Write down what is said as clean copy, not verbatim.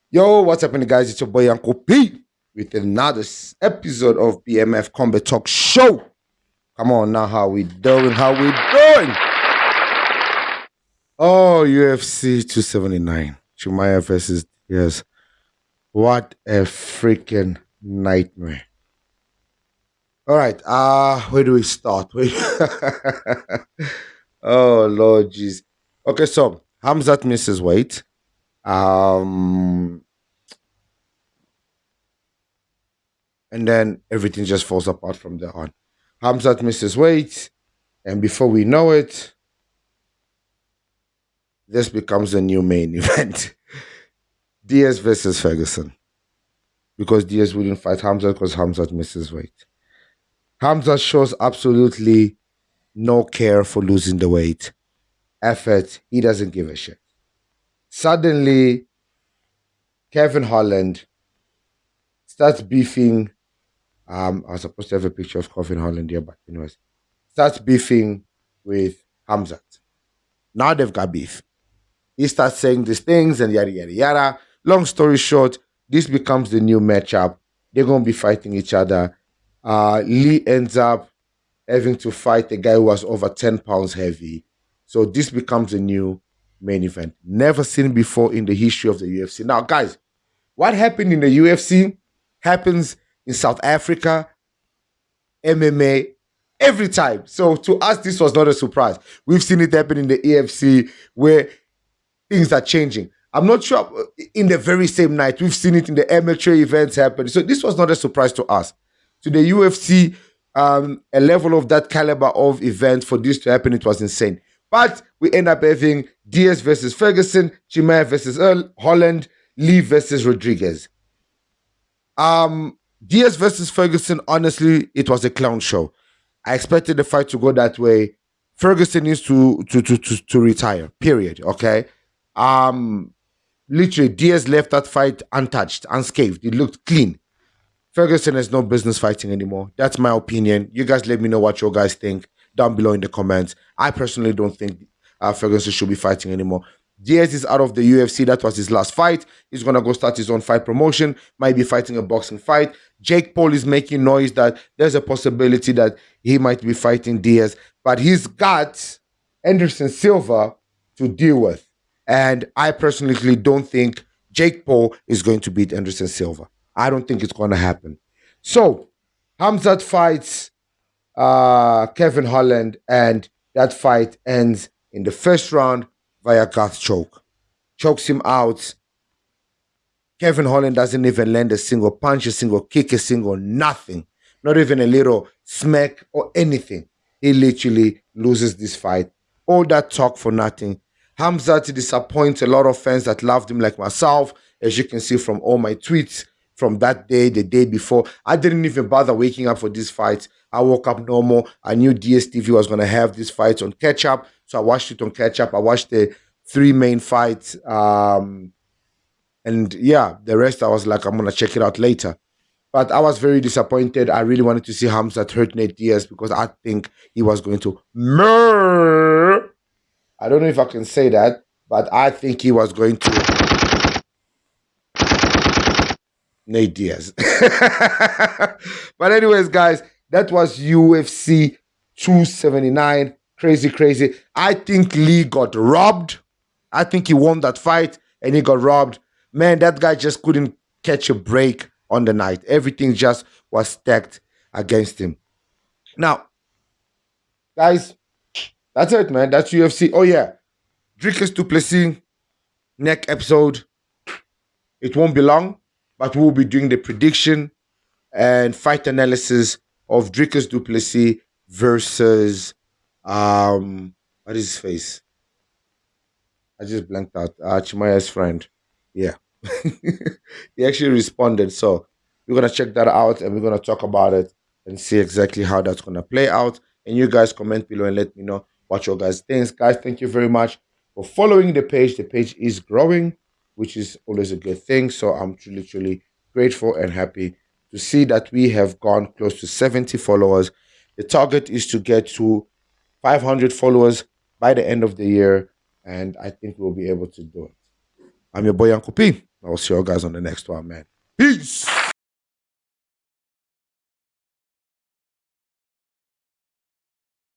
Yo, what's happening, guys? It's your boy Uncle P with another episode of BMF Combat Talk Show. Come on now, how we doing? How we doing? Oh, UFC 279. Chumaya versus yes. What a freaking nightmare. All right, where do we start? Oh Lord jeez. Okay, so Hamzat misses weight. Um and then everything just falls apart from there on. Hamzat misses weight, and before we know it, this becomes a new main event. Diaz versus Ferguson. Because Diaz wouldn't fight Hamzat because Hamzat misses weight. Hamzat shows absolutely no care for losing the weight. Effort, he doesn't give a shit. Suddenly, Kevin Holland starts beefing. I was supposed to have a picture of Kevin Holland here, but anyways, starts beefing with Hamzat. Now they've got beef. He starts saying these things and yada yada yada. Long story short, this becomes the new matchup. They're gonna be fighting each other. Lee ends up having to fight a guy who was over 10 pounds heavy. So this becomes a new main event. Never seen before in the history of the UFC. Now, guys, what happened in the UFC happens in South Africa, MMA, every time. So to us, this was not a surprise. We've seen it happen in the EFC where things are changing. I'm not sure in the very same night. We've seen it in the amateur events happen. So this was not a surprise to us. To the UFC, a level of that caliber of event for this to happen, it was insane. But we end up having Diaz versus Ferguson, Chimaev versus Holland, Lee versus Rodriguez. Diaz versus Ferguson, honestly, it was a clown show. I expected the fight to go that way. Ferguson needs to retire. Period. Okay. Literally, Diaz left that fight untouched, unscathed. It looked clean. Ferguson has no business fighting anymore. That's my opinion. You guys let me know what you guys think down below in the comments. I personally don't think Ferguson should be fighting anymore. Diaz is out of the UFC. That was his last fight. He's going to go start his own fight promotion. Might be fighting a boxing fight. Jake Paul is making noise that there's a possibility that he might be fighting Diaz. But he's got Anderson Silva to deal with. And I personally don't think Jake Paul is going to beat Anderson Silva. I don't think it's going to happen. So, Hamzat fights Kevin Holland, and that fight ends in the first round via Garth choke. Chokes him out. Kevin Holland doesn't even land a single punch, a single kick, a single nothing. Not even a little smack or anything. He literally loses this fight. All that talk for nothing. Hamzat disappoints a lot of fans that loved him like myself, as you can see from all my tweets from that day, the day before. I didn't even bother waking up for this fight. I woke up normal. I knew DSTV was going to have this fight on catch up. So I watched it on catch up. I watched the three main fights. And yeah, the rest I was like, I'm going to check it out later. But I was very disappointed. I really wanted to see Hamzat hurt Nate Diaz because I think he was going to murder. I don't know if I can say that, but I think he was going to Nate Diaz. But anyways, guys, that was UFC 279. Crazy, crazy. I think Lee got robbed. I think he won that fight and he got robbed. Man, that guy just couldn't catch a break on the night. Everything just was stacked against him. Now, guys, that's it, man. That's UFC. Oh, yeah. Dricus Duplessis, next episode. It won't be long, but we'll be doing the prediction and fight analysis of Dricus Duplessis versus what is his face? I just blanked out. Chimaya's friend. Yeah. He actually responded. So we're gonna check that out and we're gonna talk about it and see exactly how that's gonna play out. And you guys comment below and let me know what your guys think. Guys, thank you very much for following the page. The page is growing, which is always a good thing. So I'm truly, truly grateful and happy to see that we have gone close to 70 followers. The target is to get to 500 followers by the end of the year, and I think we'll be able to do it. I'm your boy Uncle P. I'll see you guys on the next one, man. Peace.